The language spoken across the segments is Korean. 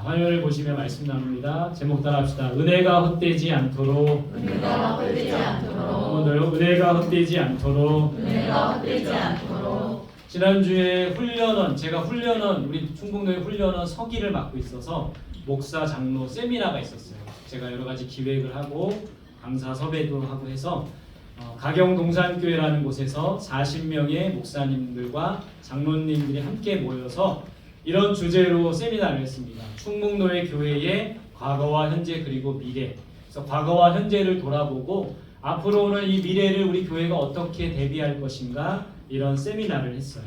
화면을 보시며 말씀 나눕니다. 제목 따라합시다. 은혜가 헛되지 않도록. 은혜가 헛되지 않도록. 한번 더요. 은혜가 헛되지 않도록. 은혜가 헛되지 않도록. 지난주에 훈련원, 제가 훈련원, 우리 충북노회 훈련원 서기를 맡고 있어서 목사 장로 세미나가 있었어요. 제가 여러 가지 기획을 하고 강사 섭외도 하고 해서 가경동산교회라는 곳에서 40명의 목사님들과 장로님들이 함께 모여서 이런 주제로 세미나를 했습니다. 충북노회 교회의 과거와 현재 그리고 미래. 그래서 과거와 현재를 돌아보고 앞으로는 이 미래를 우리 교회가 어떻게 대비할 것인가 이런 세미나를 했어요.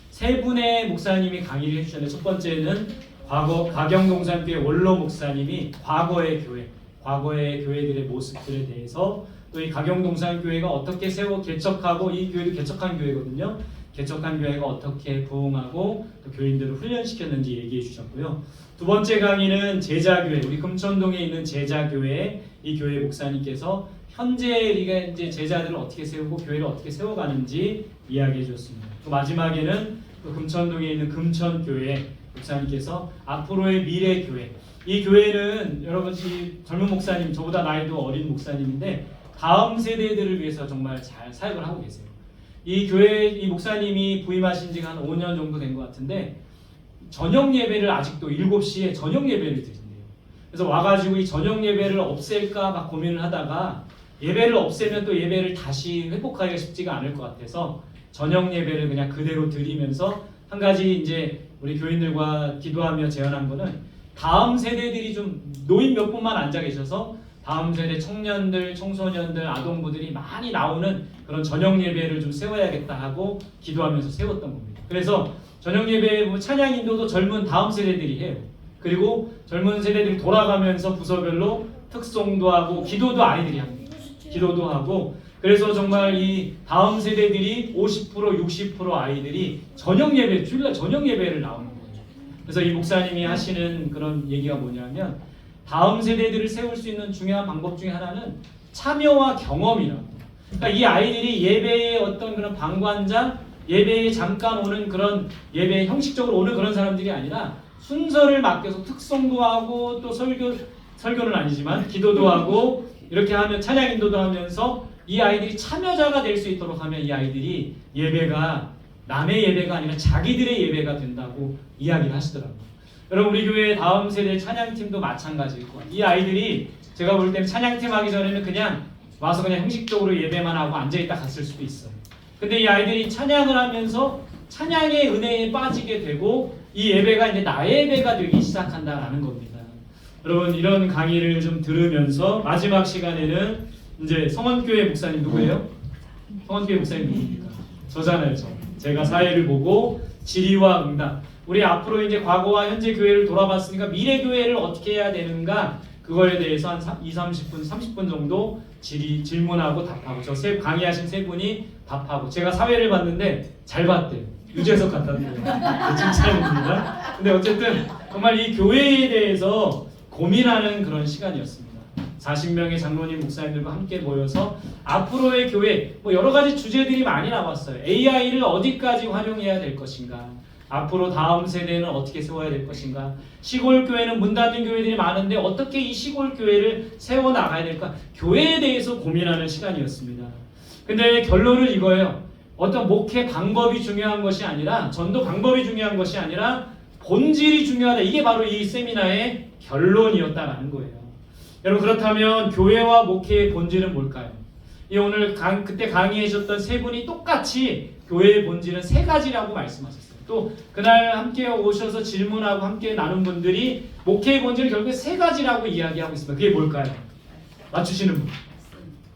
세 분의 목사님이 강의를 해주셨는데 첫 번째는 가경동산교회 원로 목사님이 과거의 교회들의 모습들에 대해서 또 이 가경동산교회가 어떻게 개척하고 이 교회도 개척한 교회거든요. 개척한 교회가 어떻게 부흥하고 또 교인들을 훈련시켰는지 얘기해 주셨고요. 두 번째 강의는 제자교회, 우리 금천동에 있는 제자교회 이 교회 목사님께서 현재 우리가 이제 제자들을 어떻게 세우고 교회를 어떻게 세워가는지 이야기해 주셨습니다. 또 마지막에는 또 금천동에 있는 금천교회 목사님께서 앞으로의 미래 교회, 이 교회는 여러 가지 젊은 목사님, 저보다 나이도 어린 목사님인데 다음 세대들을 위해서 정말 잘 사역을 하고 계세요. 이 교회 이 목사님이 부임하신 지가 한 5년 정도 된 것 같은데 저녁 예배를 아직도 7시에 저녁 예배를 드린대요. 그래서 와가지고 이 저녁 예배를 없앨까 막 고민을 하다가 예배를 없애면 또 예배를 다시 회복하기가 쉽지가 않을 것 같아서 저녁 예배를 그냥 그대로 드리면서 한 가지 이제 우리 교인들과 기도하며 제안한 거는 다음 세대들이 좀 노인 몇 분만 앉아 계셔서 다음 세대 청년들, 청소년들, 아동부들이 많이 나오는 그런 저녁 예배를 좀 세워야겠다 하고 기도하면서 세웠던 겁니다. 그래서 저녁 예배 찬양 인도도 젊은 다음 세대들이 해요. 그리고 젊은 세대들이 돌아가면서 부서별로 특송도 하고 기도도 아이들이 합니다. 기도도 하고 그래서 정말 이 다음 세대들이 50%, 60% 아이들이 저녁 예배, 주일날 저녁 예배를 나오는 거예요. 그래서 이 목사님이 하시는 그런 얘기가 뭐냐면 다음 세대들을 세울 수 있는 중요한 방법 중에 하나는 참여와 경험이라고. 그러니까 이 아이들이 예배의 어떤 그런 방관자, 예배에 잠깐 오는 그런 예배 형식적으로 오는 그런 사람들이 아니라 순서를 맡겨서 특송도 하고 또 설교는 아니지만 기도도 하고 이렇게 하면 찬양 인도도 하면서 이 아이들이 참여자가 될 수 있도록 하면 이 아이들이 예배가 남의 예배가 아니라 자기들의 예배가 된다고 이야기를 하시더라고요. 여러분 우리 교회 다음 세대 찬양팀도 마찬가지일 거예요. 이 아이들이 제가 볼 때는 찬양팀 하기 전에는 그냥 와서 그냥 형식적으로 예배만 하고 앉아있다 갔을 수도 있어요. 근데 이 아이들이 찬양을 하면서 찬양의 은혜에 빠지게 되고 이 예배가 이제 나의 예배가 되기 시작한다라는 겁니다. 여러분 이런 강의를 좀 들으면서 마지막 시간에는 이제 성원교회 목사님 누구예요? 성원교회 목사님 누굽니까? 저잖아요. 제가 사회를 보고 질의와 응답 우리 앞으로 이제 과거와 현재 교회를 돌아봤으니까 미래 교회를 어떻게 해야 되는가 그거에 대해서 한 20-30분, 30분 정도 질문하고 답하고 저 강의하신 세 분이 답하고 제가 사회를 봤는데 잘 봤대요. 유재석 같다는데 칭찬입니다. 근데 어쨌든 정말 이 교회에 대해서 고민하는 그런 시간이었습니다. 40명의 장로님 목사님들과 함께 모여서 앞으로의 교회 여러 가지 주제들이 많이 나왔어요. AI를 어디까지 활용해야 될 것인가, 앞으로 다음 세대는 어떻게 세워야 될 것인가, 시골 교회는 문 닫는 교회들이 많은데 어떻게 이 시골 교회를 세워나가야 될까, 교회에 대해서 고민하는 시간이었습니다. 근데 결론은 이거예요. 어떤 목회 방법이 중요한 것이 아니라, 전도 방법이 중요한 것이 아니라 본질이 중요하다. 이게 바로 이 세미나의 결론이었다라는 거예요. 여러분 그렇다면 교회와 목회의 본질은 뭘까요? 오늘 그때 강의하셨던 세 분이 똑같이 교회의 본질은 세 가지라고 말씀하셨어요. 또 그날 함께 오셔서 질문하고 함께 나눈 분들이 목회의 본질은 결국에 세 가지라고 이야기하고 있습니다. 그게 뭘까요? 맞추시는 분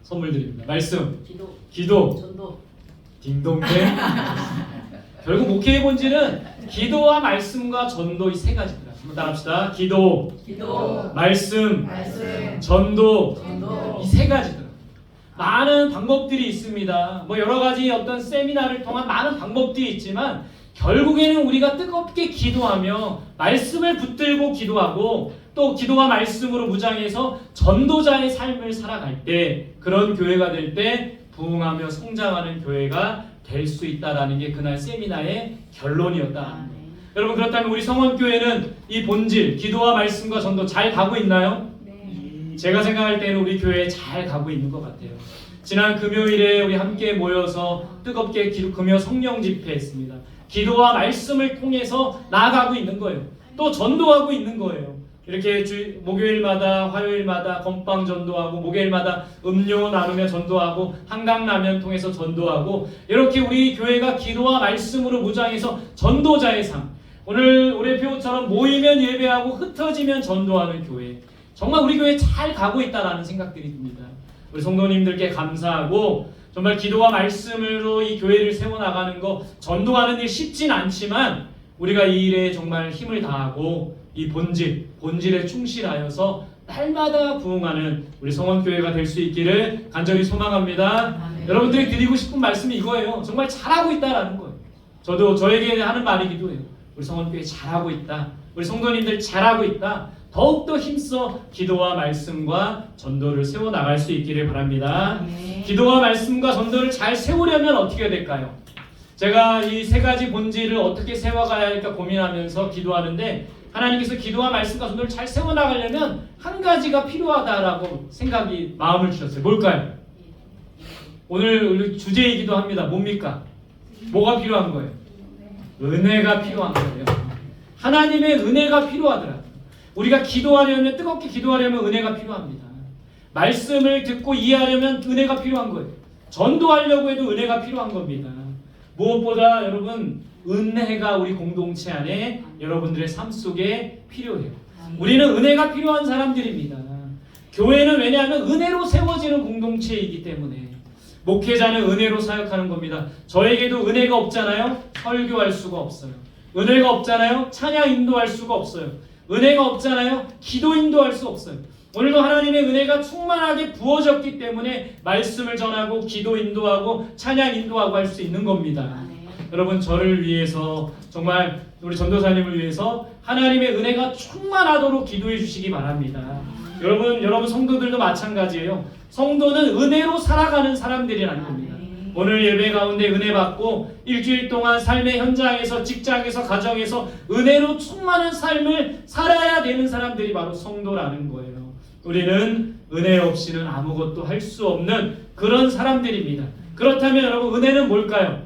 선물 드립니다. 말씀, 기도, 전도, 딩동댕. 결국 목회의 본질은 기도와 말씀과 전도 이 세 가지입니다. 한번 따라합시다. 기도, 말씀, 전도. 이 세 가지더라고요. 많은 방법들이 있습니다. 여러 가지 어떤 세미나를 통한 많은 방법들이 있지만 결국에는 우리가 뜨겁게 기도하며 말씀을 붙들고 기도하고 또 기도와 말씀으로 무장해서 전도자의 삶을 살아갈 때 그런 교회가 될 때 부흥하며 성장하는 교회가 될 수 있다라는 게 그날 세미나의 결론이었다. 여러분 그렇다면 우리 성원교회는 이 본질, 기도와 말씀과 전도 잘 가고 있나요? 제가 생각할 때는 우리 교회 잘 가고 있는 것 같아요. 지난 금요일에 우리 함께 모여서 뜨겁게 금요 성령 집회했습니다. 기도와 말씀을 통해서 나아가고 있는 거예요. 또 전도하고 있는 거예요. 이렇게 목요일마다 화요일마다 건빵 전도하고 목요일마다 음료 나누며 전도하고 한강라면 통해서 전도하고 이렇게 우리 교회가 기도와 말씀으로 무장해서 전도자의 삶, 오늘 우리 표처럼 모이면 예배하고 흩어지면 전도하는 교회, 정말 우리 교회 잘 가고 있다라는 생각들이 듭니다. 우리 성도님들께 감사하고 정말 기도와 말씀으로 이 교회를 세워나가는 거, 전도하는 일 쉽진 않지만 우리가 이 일에 정말 힘을 다하고 이 본질에 충실하여서 날마다 부흥하는 우리 성원교회가 될 수 있기를 간절히 소망합니다. 아멘. 여러분들이 드리고 싶은 말씀이 이거예요. 정말 잘하고 있다라는 거예요. 저도 저에게 하는 말이기도 해요. 우리 성원교회 잘하고 있다. 우리 성도님들 잘하고 있다. 더욱더 힘써 기도와 말씀과 전도를 세워나갈 수 있기를 바랍니다. 아멘. 기도와 말씀과 전도를 잘 세우려면 어떻게 될까요? 제가 이 세 가지 본질을 어떻게 세워가야 할까 고민하면서 기도하는데 하나님께서 기도와 말씀과 전도를 잘 세워나가려면 한 가지가 필요하다라고 마음을 주셨어요. 뭘까요? 오늘 주제이기도 합니다. 뭡니까? 뭐가 필요한 거예요? 은혜가 필요한 거예요. 하나님의 은혜가 필요하더라고요. 우리가 기도하려면, 뜨겁게 기도하려면 은혜가 필요합니다. 말씀을 듣고 이해하려면 은혜가 필요한 거예요. 전도하려고 해도 은혜가 필요한 겁니다. 무엇보다 여러분, 은혜가 우리 공동체 안에 여러분들의 삶 속에 필요해요. 우리는 은혜가 필요한 사람들입니다. 교회는 왜냐하면 은혜로 세워지는 공동체이기 때문에 목회자는 은혜로 사역하는 겁니다. 저에게도 은혜가 없잖아요. 설교할 수가 없어요. 은혜가 없잖아요. 찬양 인도할 수가 없어요. 은혜가 없잖아요. 기도 인도할 수 없어요. 오늘도 하나님의 은혜가 충만하게 부어졌기 때문에 말씀을 전하고 기도 인도하고 찬양 인도하고 할 수 있는 겁니다. 여러분 저를 위해서 정말 우리 전도사님을 위해서 하나님의 은혜가 충만하도록 기도해 주시기 바랍니다. 여러분 성도들도 마찬가지예요. 성도는 은혜로 살아가는 사람들이라는 겁니다. 오늘 예배 가운데 은혜 받고 일주일 동안 삶의 현장에서 직장에서 가정에서 은혜로 충만한 삶을 살아야 되는 사람들이 바로 성도라는 거예요. 우리는 은혜 없이는 아무것도 할 수 없는 그런 사람들입니다. 그렇다면 여러분 은혜는 뭘까요?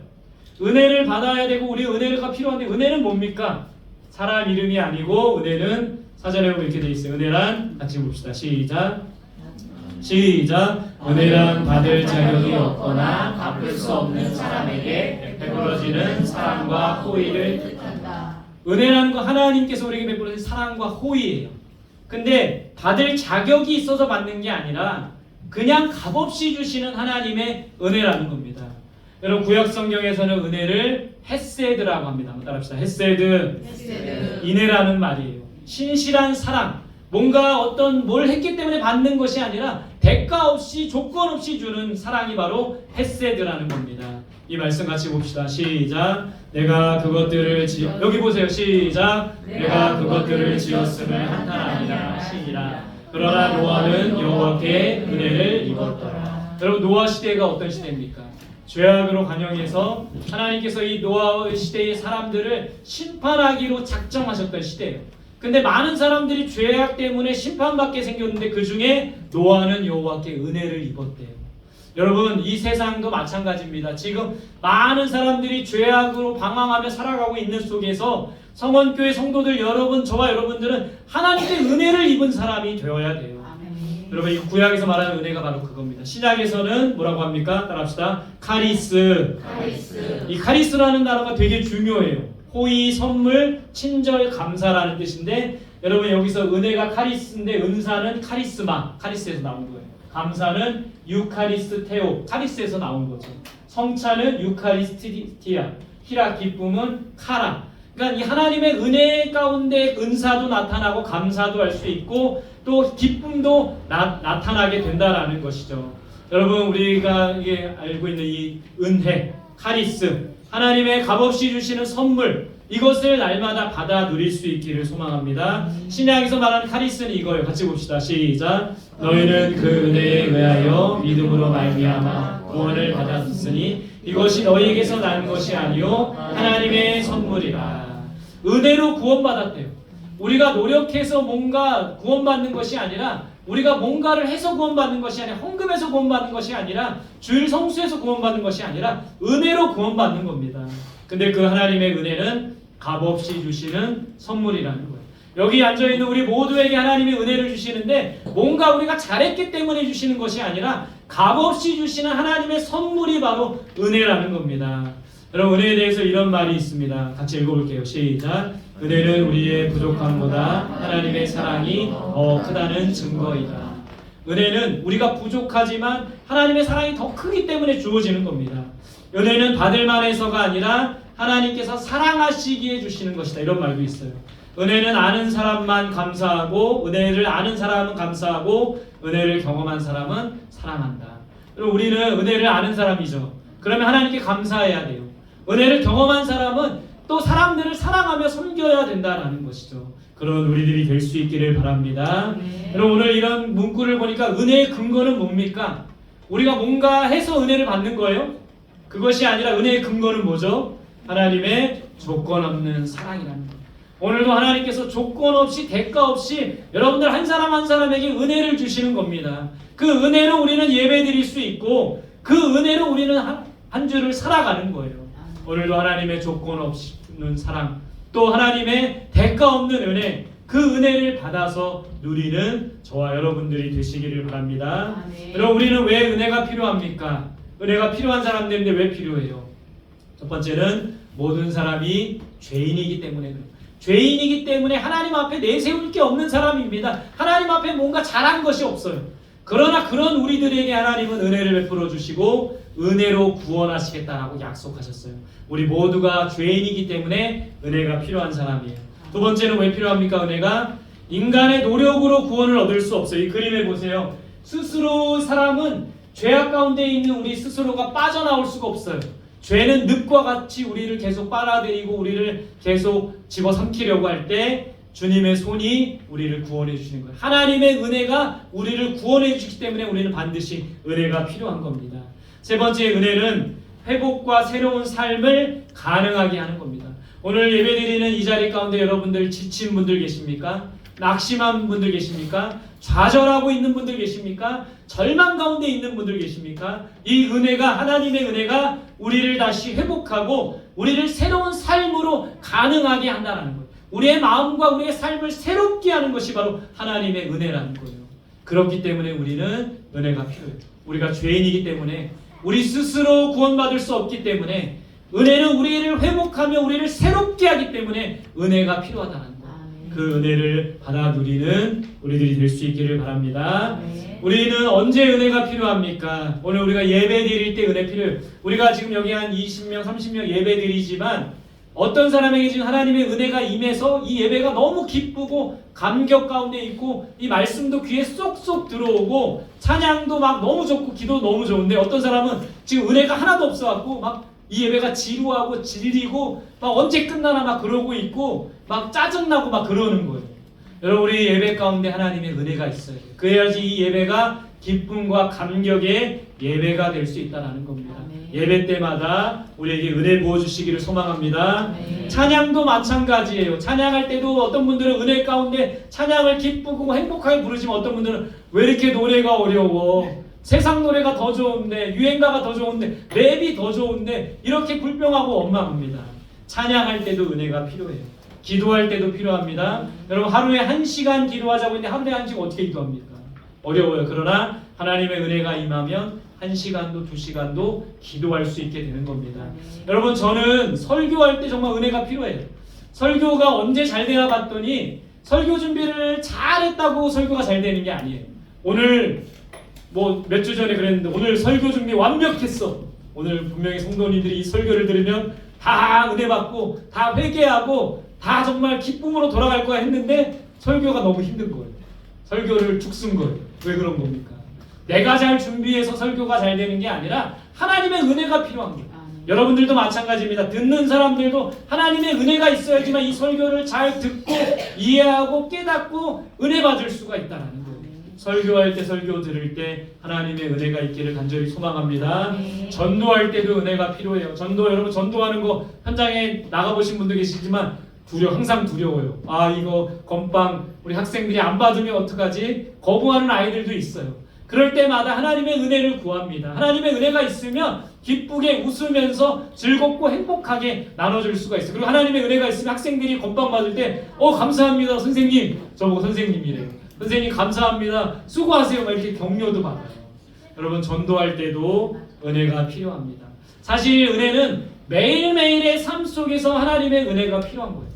은혜를 받아야 되고 우리 은혜가 필요한데 은혜는 뭡니까? 사람 이름이 아니고 은혜는 사전에 보면 이렇게 되어 있어요. 은혜란 같이 봅시다. 시작. 은혜란 받을 자격이 없거나 갚을 수 없는 사람에게 베풀어지는 사랑과 호의를 뜻한다. 은혜라는 거 하나님께서 우리에게 베풀어진 사랑과 호의예요. 근데 받을 자격이 있어서 받는 게 아니라 그냥 값없이 주시는 하나님의 은혜라는 겁니다. 여러분 구약 성경에서는 은혜를 헤세드라고 합니다. 한번 따라합시다. 헤세드. 인애라는 말이에요. 신실한 사랑. 뭔가 어떤 뭘 했기 때문에 받는 것이 아니라 대가 없이 조건 없이 주는 사랑이 바로 헤세드라는 겁니다. 이 말씀 같이 봅시다. 시작. 내가 그것들을 여기 보세요. 시작. 내가 그것들을 지었음을 한탄하니라 하시니라. 그러나 노아는 여호와께 은혜를 입었더라. 여러분 노아 시대가 어떤 시대입니까? 죄악으로 관영해서 하나님께서 이 노아 시대의 사람들을 심판하기로 작정하셨던 시대예요. 근데 많은 사람들이 죄악 때문에 심판받게 생겼는데 그 중에 노아는 여호와께 은혜를 입었대요. 여러분 이 세상도 마찬가지입니다. 지금 많은 사람들이 죄악으로 방황하며 살아가고 있는 속에서 성원교회 성도들 여러분, 저와 여러분들은 하나님의 은혜를 입은 사람이 되어야 돼요. 여러분 이 구약에서 말하는 은혜가 바로 그겁니다. 신약에서는 뭐라고 합니까? 따라합시다. 카리스. 이 카리스라는 단어가 되게 중요해요. 호의, 선물, 친절, 감사라는 뜻인데 여러분 여기서 은혜가 카리스인데 은사는 카리스마, 카리스에서 나온 거예요. 감사는 유카리스테오, 카리스에서 나온 거죠. 성찬은 유카리스티아, 히라 기쁨은 카라. 그러니까 이 하나님의 은혜 가운데 은사도 나타나고 감사도 할 수 있고 또 기쁨도 나타나게 된다라는 것이죠. 여러분 우리가 이게 알고 있는 이 은혜, 카리스, 하나님의 값없이 주시는 선물, 이것을 날마다 받아 누릴 수 있기를 소망합니다. 신약에서 말하는 카리스는 이거예요. 같이 봅시다. 시작. 너희는 그 은혜에 의하여 믿음으로 말미암아 구원을 받았으니 이것이 너희에게서 난 것이 아니요 하나님의 선물이라. 은혜로 구원받았대요. 우리가 노력해서 뭔가 구원받는 것이 아니라 우리가 뭔가를 해서 구원받는 것이 아니라 헌금해서 구원받는 것이 아니라 주일 성수해서 구원받는 것이 아니라 은혜로 구원받는 겁니다. 근데 그 하나님의 은혜는 값없이 주시는 선물이라는 거예요. 여기 앉아있는 우리 모두에게 하나님이 은혜를 주시는데 뭔가 우리가 잘했기 때문에 주시는 것이 아니라 값없이 주시는 하나님의 선물이 바로 은혜라는 겁니다. 여러분 은혜에 대해서 이런 말이 있습니다. 같이 읽어볼게요. 시작. 은혜는 우리의 부족함보다 하나님의 사랑이 더 크다는 증거이다. 은혜는 우리가 부족하지만 하나님의 사랑이 더 크기 때문에 주어지는 겁니다. 은혜는 받을만 해서가 아니라 하나님께서 사랑하시기에 주시는 것이다. 이런 말도 있어요. 은혜는 아는 사람만 감사하고 은혜를 아는 사람은 감사하고 은혜를 경험한 사람은 사랑한다. 그리고 우리는 은혜를 아는 사람이죠. 그러면 하나님께 감사해야 돼요. 은혜를 경험한 사람은 또 사람들을 사랑하며 섬겨야 된다라는 것이죠. 그런 우리들이 될 수 있기를 바랍니다. 여러분 오늘 이런 문구를 보니까 은혜의 근거는 뭡니까? 우리가 뭔가 해서 은혜를 받는 거예요? 그것이 아니라 은혜의 근거는 뭐죠? 하나님의 조건 없는 사랑이라는 거예요. 오늘도 하나님께서 조건 없이 대가 없이 여러분들 한 사람 한 사람에게 은혜를 주시는 겁니다. 그 은혜로 우리는 예배 드릴 수 있고 그 은혜로 우리는 한 주를 살아가는 거예요. 오늘도 하나님의 조건 없는 사랑 또 하나님의 대가 없는 은혜 그 은혜를 받아서 누리는 저와 여러분들이 되시기를 바랍니다. 여러분 우리는 왜 은혜가 필요합니까? 은혜가 필요한 사람들인데 왜 필요해요? 첫 번째는 모든 사람이 죄인이기 때문에 그래요. 죄인이기 때문에 하나님 앞에 내세울 게 없는 사람입니다. 하나님 앞에 뭔가 잘한 것이 없어요. 그러나 그런 우리들에게 하나님은 은혜를 베풀어 주시고 은혜로 구원하시겠다라고 약속하셨어요. 우리 모두가 죄인이기 때문에 은혜가 필요한 사람이에요. 두 번째는 왜 필요합니까? 은혜가 인간의 노력으로 구원을 얻을 수 없어요. 이 그림에 보세요. 스스로 사람은 죄악 가운데 있는 우리 스스로가 빠져나올 수가 없어요. 죄는 늪과 같이 우리를 계속 빨아들이고 우리를 계속 집어삼키려고 할 때 주님의 손이 우리를 구원해 주시는 거예요. 하나님의 은혜가 우리를 구원해 주시기 때문에 우리는 반드시 은혜가 필요한 겁니다. 세 번째 은혜는 회복과 새로운 삶을 가능하게 하는 겁니다. 오늘 예배드리는 이 자리 가운데 여러분들 지친 분들 계십니까? 낙심한 분들 계십니까? 좌절하고 있는 분들 계십니까? 절망 가운데 있는 분들 계십니까? 이 은혜가 하나님의 은혜가 우리를 다시 회복하고 우리를 새로운 삶으로 가능하게 한다는 거예요. 우리의 마음과 우리의 삶을 새롭게 하는 것이 바로 하나님의 은혜라는 거예요. 그렇기 때문에 우리는 은혜가 필요해요. 우리가 죄인이기 때문에 우리 스스로 구원받을 수 없기 때문에 은혜는 우리를 회복하며 우리를 새롭게 하기 때문에 은혜가 필요하다는 거예요. 그 은혜를 받아 누리는 우리들이 될 수 있기를 바랍니다. 우리는 언제 은혜가 필요합니까? 오늘 우리가 예배 드릴 때 은혜 필요해요. 우리가 지금 여기 한 20명, 30명 예배 드리지만 어떤 사람에게 지금 하나님의 은혜가 임해서 이 예배가 너무 기쁘고 감격 가운데 있고 이 말씀도 귀에 쏙쏙 들어오고 찬양도 막 너무 좋고 기도 너무 좋은데 어떤 사람은 지금 은혜가 하나도 없어갖고 막 이 예배가 지루하고 질리고 막 언제 끝나나 막 그러고 있고 막 짜증나고 막 그러는 거예요. 여러분 우리 예배 가운데 하나님의 은혜가 있어요. 그래야지 이 예배가 기쁨과 감격의 예배가 될 수 있다는 겁니다. 예배 때마다 우리에게 은혜 부어주시기를 소망합니다. 찬양도 마찬가지예요. 찬양할 때도 어떤 분들은 은혜 가운데 찬양을 기쁘고 행복하게 부르지만 어떤 분들은 왜 이렇게 노래가 어려워? 세상 노래가 더 좋은데 유행가가 더 좋은데 랩이 더 좋은데 이렇게 불평하고 원망합니다. 찬양할 때도 은혜가 필요해요. 기도할 때도 필요합니다. 여러분 하루에 1시간 기도하자고 했는데 하루에 1시간 어떻게 기도합니까? 어려워요. 그러나 하나님의 은혜가 임하면 1시간도 2시간도 기도할 수 있게 되는 겁니다. 여러분 저는 설교할 때 정말 은혜가 필요해요. 설교가 언제 잘 되나 봤더니 설교 준비를 잘했다고 설교가 잘 되는 게 아니에요. 오늘 뭐 몇 주 전에 그랬는데 오늘 설교 준비 완벽했어. 오늘 분명히 성도님들이 이 설교를 들으면 다 은혜 받고 다 회개하고 다 정말 기쁨으로 돌아갈 거야 했는데 설교가 너무 힘든 거예요. 설교를 죽 쓴 거예요. 왜 그런 겁니까? 내가 잘 준비해서 설교가 잘 되는 게 아니라 하나님의 은혜가 필요한 거예요. 여러분들도 마찬가지입니다. 듣는 사람들도 하나님의 은혜가 있어야지만 이 설교를 잘 듣고 이해하고 깨닫고 은혜 받을 수가 있다는 거예요. 설교할 때 설교 들을 때 하나님의 은혜가 있기를 간절히 소망합니다. 전도할 때도 은혜가 필요해요. 전도 여러분 전도하는 거 현장에 나가보신 분도 계시지만 항상 두려워요. 아, 이거 건빵 우리 학생들이 안 받으면 어떡하지? 거부하는 아이들도 있어요. 그럴 때마다 하나님의 은혜를 구합니다. 하나님의 은혜가 있으면 기쁘게 웃으면서 즐겁고 행복하게 나눠줄 수가 있어요. 그리고 하나님의 은혜가 있으면 학생들이 건빵 받을 때 감사합니다 선생님. 저보고 선생님이래요. 선생님 감사합니다. 수고하세요. 막 이렇게 격려도 받아요. 여러분 전도할 때도 은혜가 필요합니다. 사실 은혜는 매일매일의 삶 속에서 하나님의 은혜가 필요한 거예요.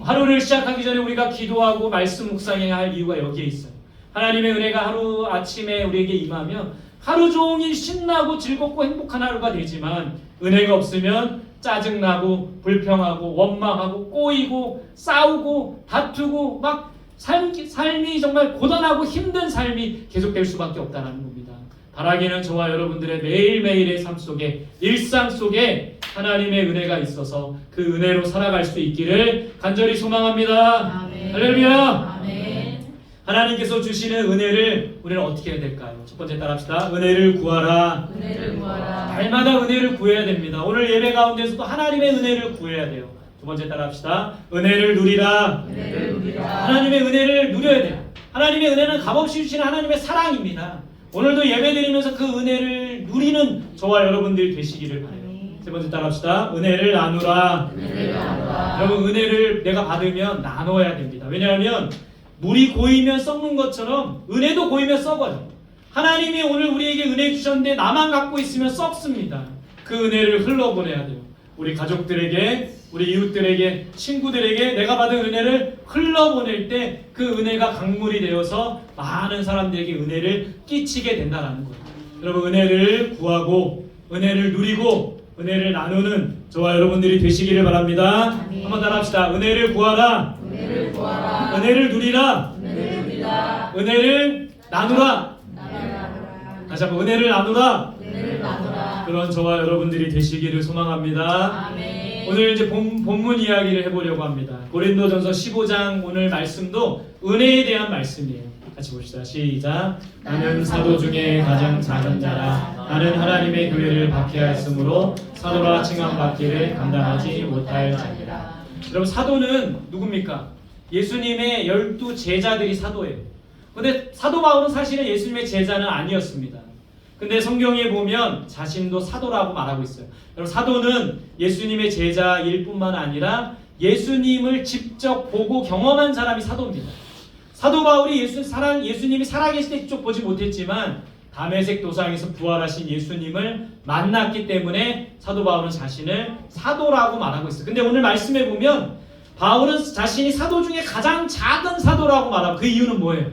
하루를 시작하기 전에 우리가 기도하고 말씀 묵상해야 할 이유가 여기에 있어요. 하나님의 은혜가 하루 아침에 우리에게 임하면 하루 종일 신나고 즐겁고 행복한 하루가 되지만 은혜가 없으면 짜증나고 불평하고 원망하고 꼬이고 싸우고 다투고 막 삶이 정말 고단하고 힘든 삶이 계속될 수밖에 없다는 겁니다. 바라기는 저와 여러분들의 매일매일의 삶 속에 일상 속에 하나님의 은혜가 있어서 그 은혜로 살아갈 수 있기를 간절히 소망합니다. 아멘. 할렐루야. 아멘. 하나님께서 주시는 은혜를 우리는 어떻게 해야 될까요? 첫 번째 따라합시다. 은혜를 구하라. 은혜를 구하라. 날마다 은혜를 구해야 됩니다. 오늘 예배 가운데서도 하나님의 은혜를 구해야 돼요. 두 번째 따라합시다. 은혜를 누리라. 은혜를 누리라. 하나님의 은혜를 누려야 돼요. 하나님의 은혜는 값없이 주시는 하나님의 사랑입니다. 오늘도 예배드리면서 그 은혜를 누리는 저와 여러분들이 되시기를 바라요. 세 번째 따라합시다. 은혜를 나누라. 은혜를 나누라. 여러분 은혜를 내가 받으면 나눠야 됩니다. 왜냐하면 물이 고이면 썩는 것처럼 은혜도 고이면 썩어요. 하나님이 오늘 우리에게 은혜 주셨는데 나만 갖고 있으면 썩습니다. 그 은혜를 흘러보내야 돼요. 우리 가족들에게, 우리 이웃들에게, 친구들에게 내가 받은 은혜를 흘러보낼 때 그 은혜가 강물이 되어서 많은 사람들에게 은혜를 끼치게 된다는 거예요. 여러분 은혜를 구하고 은혜를 누리고 은혜를 나누는 저와 여러분들이 되시기를 바랍니다. 아멘. 한번 따라합시다. 은혜를 구하라. 은혜를 구하라. 은혜를 누리라. 은혜를 누리라. 은혜를 나누라. 나누라. 다시 한번 은혜를 나누라. 은혜를 나누라. 그런 저와 여러분들이 되시기를 소망합니다. 아멘. 오늘 이제 본문 이야기를 해보려고 합니다. 고린도전서 15장 오늘 말씀도 은혜에 대한 말씀이에요. 같이 봅시다. 시작. 나는 사도 중에 가장 작은 자라. 나는 하나님의 교회를 박해하였으므로 사도라 칭함받기를 감당하지 못할 자니라. 여러분 사도는 누굽니까? 예수님의 12 제자들이 사도예요. 근데 사도 바울은 사실은 예수님의 제자는 아니었습니다. 근데 성경에 보면 자신도 사도라고 말하고 있어요. 여러분 사도는 예수님의 제자일 뿐만 아니라 예수님을 직접 보고 경험한 사람이 사도입니다. 사도 바울이 예수님이 살아계실 때 직접 보지 못했지만 다메섹 도상에서 부활하신 예수님을 만났기 때문에 사도 바울은 자신을 사도라고 말하고 있어요. 근데 오늘 말씀에 보면 바울은 자신이 사도 중에 가장 작은 사도라고 말하고 그 이유는 뭐예요?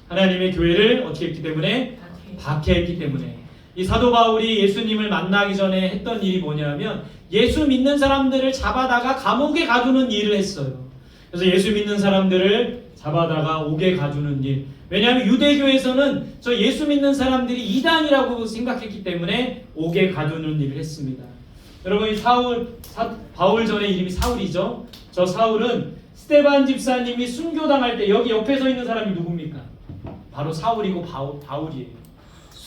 하나님의 교회를 어떻게 했기 때문에? 박해했기 때문에. 이 사도 바울이 예수님을 만나기 전에 했던 일이 뭐냐면 예수 믿는 사람들을 잡아다가 감옥에 가두는 일을 했어요. 그래서 예수 믿는 사람들을 잡아다가 옥에 가두는 일. 왜냐하면 유대교에서는 저 예수 믿는 사람들이 이단이라고 생각했기 때문에 옥에 가두는 일을 했습니다. 여러분 이 바울 전에 이름이 사울이죠. 저 사울은 스데반 집사님이 순교당할 때 여기 옆에 서 있는 사람이 누굽니까? 바로 사울이고 바울이에요.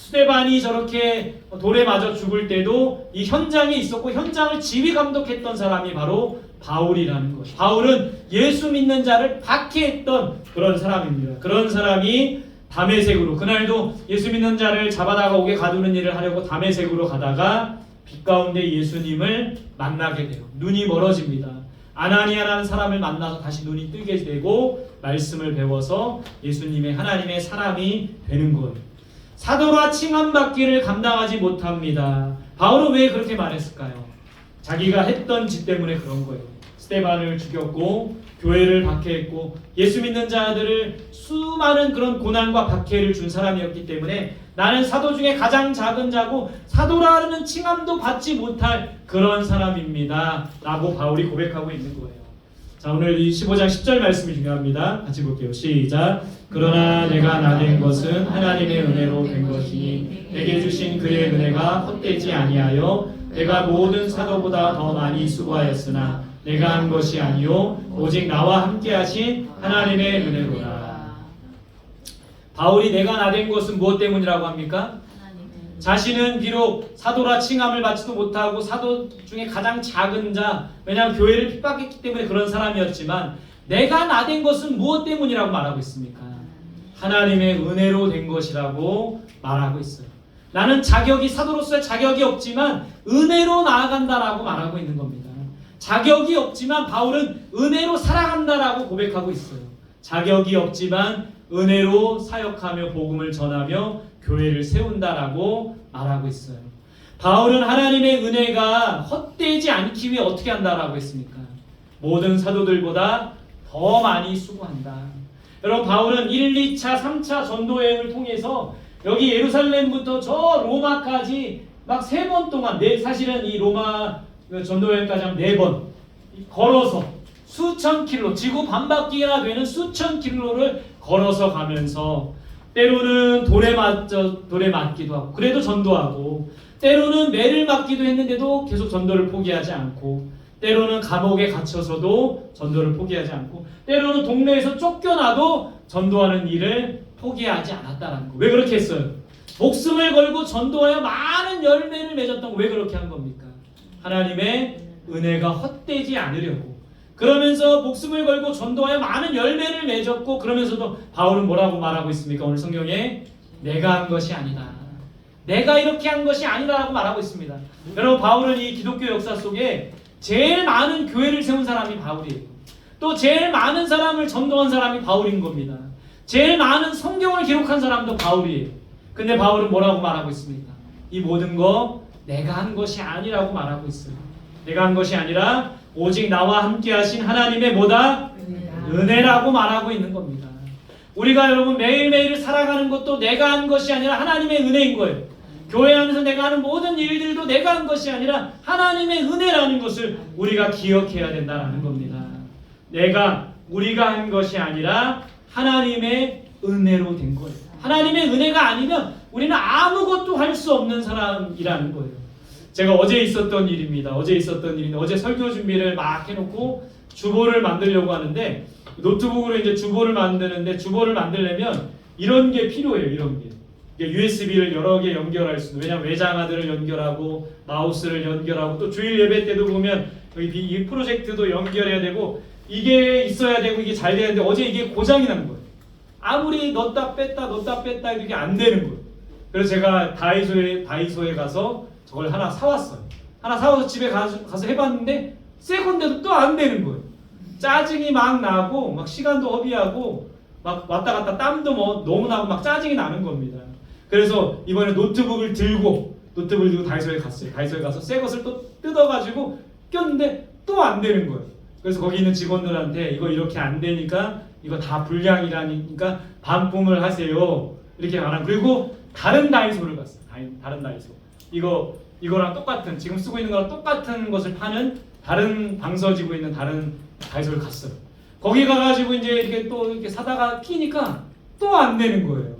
스데반이 저렇게 돌에 맞아 죽을 때도 이 현장에 있었고 현장을 지휘 감독했던 사람이 바로 바울이라는 거예요. 바울은 예수 믿는 자를 박해했던 그런 사람입니다. 그런 사람이 다메섹으로 그날도 예수 믿는 자를 잡아다가 옥에 가두는 일을 하려고 다메섹으로 가다가 빛 가운데 예수님을 만나게 돼요. 눈이 멀어집니다. 아나니아라는 사람을 만나서 다시 눈이 뜨게 되고 말씀을 배워서 예수님의 하나님의 사람이 되는 거예요. 사도라 칭함받기를 감당하지 못합니다. 바울은 왜 그렇게 말했을까요? 자기가 했던 짓 때문에 그런 거예요. 스데반을 죽였고 교회를 박해했고 예수 믿는 자들을 수많은 그런 고난과 박해를 준 사람이었기 때문에 나는 사도 중에 가장 작은 자고 사도라는 칭함도 받지 못할 그런 사람입니다 라고 바울이 고백하고 있는 거예요. 자 오늘 이 15장 10절 말씀이 중요합니다. 같이 볼게요. 시작. 그러나 내가 나된 것은 하나님의 은혜로 된 것이니 내게 주신 그의 은혜가 헛되지 아니하여 내가 모든 사도보다 더 많이 수고하였으나 내가 한 것이 아니요 오직 나와 함께 하신 하나님의 은혜로라. 바울이 내가 나된 것은 무엇 때문이라고 합니까? 자신은 비록 사도라 칭함을 받지도 못하고 사도 중에 가장 작은 자, 왜냐하면 교회를 핍박했기 때문에 그런 사람이었지만 내가 나된 것은 무엇 때문이라고 말하고 있습니까? 하나님의 은혜로 된 것이라고 말하고 있어요. 나는 사도로서의 자격이 없지만 은혜로 나아간다라고 말하고 있는 겁니다. 자격이 없지만 바울은 은혜로 살아간다라고 고백하고 있어요. 자격이 없지만 은혜로 사역하며 복음을 전하며 교회를 세운다라고 말하고 있어요. 바울은 하나님의 은혜가 헛되지 않기 위해 어떻게 한다라고 했습니까? 모든 사도들보다 더 많이 수고한다. 여러분, 바울은 1, 2차, 3차 전도 여행을 통해서 여기 예루살렘부터 저 로마까지 막 3번 동안, 사실은 이 로마 전도 여행까지 한 4번 걸어서 수천 킬로, 지구 반바퀴나 되는 수천 킬로를 걸어서 가면서 때로는 돌에 맞기도 하고 그래도 전도하고, 때로는 매를 맞기도 했는데도 계속 전도를 포기하지 않고, 때로는 감옥에 갇혀서도 전도를 포기하지 않고, 때로는 동네에서 쫓겨나도 전도하는 일을 포기하지 않았다는 거. 왜 그렇게 했어요? 목숨을 걸고 전도하여 많은 열매를 맺었던 거. 왜 그렇게 한 겁니까? 하나님의 은혜가 헛되지 않으려고. 그러면서 목숨을 걸고 전도하여 많은 열매를 맺었고, 그러면서도 바울은 뭐라고 말하고 있습니까? 오늘 성경에 내가 한 것이 아니다, 내가 이렇게 한 것이 아니다라고 말하고 있습니다. 여러분, 바울은 이 기독교 역사 속에 제일 많은 교회를 세운 사람이 바울이에요. 또 제일 많은 사람을 전도한 사람이 바울인 겁니다. 제일 많은 성경을 기록한 사람도 바울이에요. 근데 바울은 뭐라고 말하고 있습니까? 이 모든 거 내가 한 것이 아니라고 말하고 있어요. 내가 한 것이 아니라 오직 나와 함께 하신 하나님의 뭐다? 은혜라고 말하고 있는 겁니다. 우리가 여러분 매일매일 살아가는 것도 내가 한 것이 아니라 하나님의 은혜인 거예요. 교회 안에서 내가 하는 모든 일들도 내가 한 것이 아니라 하나님의 은혜라는 것을 우리가 기억해야 된다는 겁니다. 우리가 한 것이 아니라 하나님의 은혜로 된 거예요. 하나님의 은혜가 아니면 우리는 아무것도 할 수 없는 사람이라는 거예요. 제가 어제 있었던 일입니다. 어제 설교 준비를 막 해놓고 주보를 만들려고 하는데, 노트북으로 이제 주보를 만드는데, 주보를 만들려면 이런 게 필요해요. 이런 게. USB를 여러 개 연결할 수 있는, 왜냐하면 외장하드를 연결하고 마우스를 연결하고, 또 주일 예배 때도 보면 이 프로젝트도 연결해야 되고, 이게 있어야 되고 이게 잘 돼야 되는데 어제 이게 고장이 난 거예요. 아무리 넣었다 뺐다 이게 안 되는 거예요. 그래서 제가 다이소에 가서 저걸 하나 사왔어요. 하나 사와서 집에 가서 해봤는데 새 건데도 또 안 되는 거예요. 짜증이 막 나고, 막 시간도 허비하고, 막 왔다 갔다 땀도 너무 나고 막 짜증이 나는 겁니다. 그래서 이번에 노트북을 들고 다이소에 갔어요. 다이소에 가서 새 것을 또 뜯어가지고 꼈는데 또 안 되는 거예요. 그래서 거기 있는 직원들한테 이거 이렇게 안 되니까 이거 다 불량이라니까 반품을 하세요, 이렇게 말하고, 그리고 다른 다이소를 갔어요. 다른 다이소. 이거랑 똑같은, 지금 쓰고 있는 거랑 똑같은 것을 파는 다른 방서지고 있는 다른 다이소를 갔어요. 거기 가가지고 이제 이렇게 또 이렇게 사다가 끼니까 또 안 되는 거예요.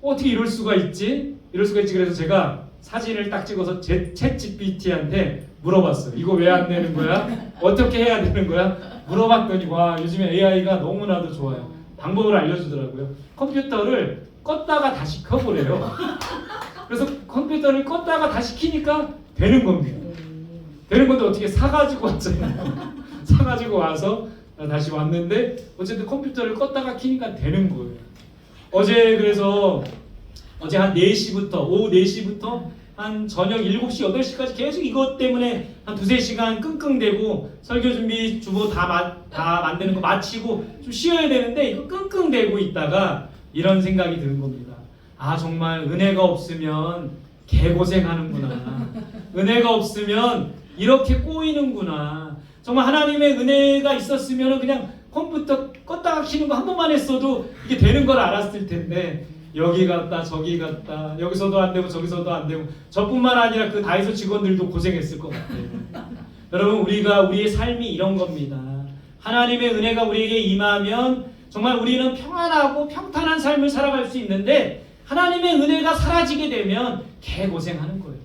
어떻게 이럴 수가 있지? 그래서 제가 사진을 딱 찍어서 챗 GPT한테 물어봤어요. 이거 왜 안 되는 거야? 어떻게 해야 되는 거야? 물어봤더니 와, 요즘에 AI가 너무나도 좋아요. 방법을 알려주더라고요. 컴퓨터를 껐다가 다시 켜보래요. 그래서 컴퓨터를 껐다가 다시 키니까 되는 겁니다. 되는 건데 어떻게 사가지고 왔잖아요. 사가지고 와서 다시 왔는데 어쨌든 컴퓨터를 껐다가 키니까 되는 거예요. 어제 한 4시부터, 오후 4시부터 한 저녁 7시, 8시까지 계속 이것 때문에 한 2-3시간 끙끙대고, 설교 준비 주보 다 만드는 거 마치고 좀 쉬어야 되는데 이거 끙끙대고 있다가 이런 생각이 드는 겁니다. 아, 정말 은혜가 없으면 개고생하는구나. 은혜가 없으면 이렇게 꼬이는구나. 정말 하나님의 은혜가 있었으면 그냥 컴퓨터 껐다가 키는 거 한 번만 했어도 이게 되는 걸 알았을 텐데, 여기 갔다 저기 갔다, 여기서도 안 되고 저기서도 안 되고, 저뿐만 아니라 그 다이소 직원들도 고생했을 것 같아요. 여러분, 우리의 삶이 이런 겁니다. 하나님의 은혜가 우리에게 임하면 정말 우리는 평안하고 평탄한 삶을 살아갈 수 있는데, 하나님의 은혜가 사라지게 되면 개고생하는 거예요.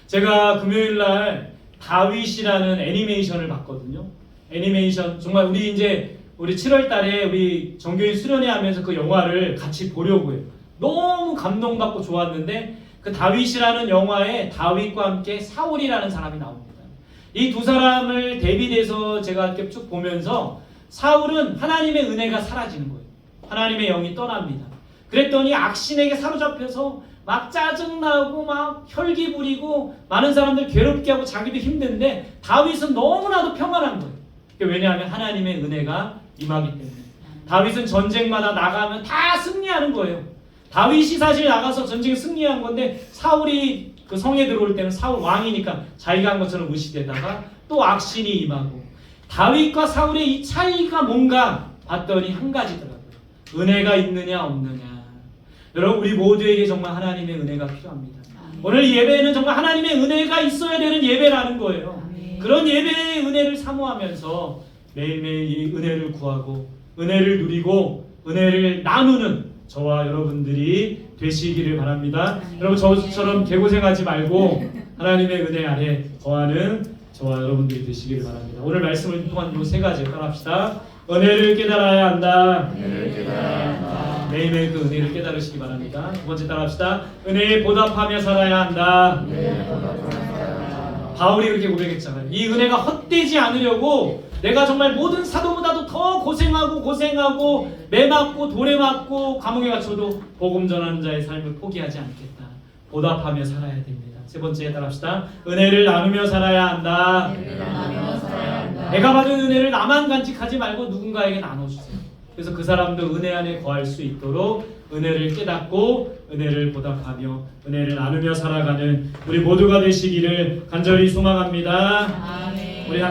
제가 금요일날 다윗이라는 애니메이션을 봤거든요. 애니메이션, 정말 우리 7월달에 우리 정교인 수련회 하면서 그 영화를 같이 보려고 해요. 너무 감동받고 좋았는데, 그 다윗이라는 영화에 다윗과 함께 사울이라는 사람이 나옵니다. 이 두 사람을 대비돼서 제가 이렇게 쭉 보면서 사울은 하나님의 은혜가 사라지는 거예요. 하나님의 영이 떠납니다. 그랬더니 악신에게 사로잡혀서 막 짜증나고 막 혈기 부리고 많은 사람들 괴롭게 하고 자기도 힘든데 다윗은 너무나도 평안한 거예요. 왜냐하면 하나님의 은혜가 임하기 때문에. 다윗은 전쟁마다 나가면 다 승리하는 거예요. 다윗이 사실 나가서 전쟁에 승리한 건데 사울이 그 성에 들어올 때는 사울 왕이니까 자기가 한 것처럼 무시되다가 또 악신이 임하고 다윗과 사울의 이 차이가 뭔가 봤더니 한 가지더라고요. 은혜가 있느냐 없느냐. 여러분 우리 모두에게 정말 하나님의 은혜가 필요합니다. 오늘 예배는 정말 하나님의 은혜가 있어야 되는 예배라는 거예요. 그런 예배의 은혜를 사모하면서 매일매일 이 은혜를 구하고 은혜를 누리고 은혜를 나누는 저와 여러분들이 되시기를 바랍니다. 여러분 저처럼 개고생하지 말고 하나님의 은혜 아래 거하는 저와 여러분들이 되시기를 바랍니다. 오늘 말씀을 통한 이 세 가지 따라합시다. 은혜를 깨달아야 한다. 매일매일 그 은혜를 깨달으시기 바랍니다. 두 번째 따라합시다. 은혜에 보답하며 살아야 한다. 바울이 그렇게 고백했잖아요. 이 은혜가 헛되지 않으려고 내가 정말 모든 사도보다도 더 고생하고 매 맞고 돌에 맞고 감옥에 갇혀도 복음 전하는 자의 삶을 포기하지 않겠다. 보답하며 살아야 됩니다. 세 번째 따라합시다. 은혜를 나누며 살아야 한다. 내가 받은 은혜를 나만 간직하지 말고 누군가에게 나눠주세요. 그래서 그 사람도 은혜 안에 거할 수 있도록 은혜를 깨닫고 은혜를 보답하며 은혜를 나누며 살아가는 우리 모두가 되시기를 간절히 소망합니다. 우리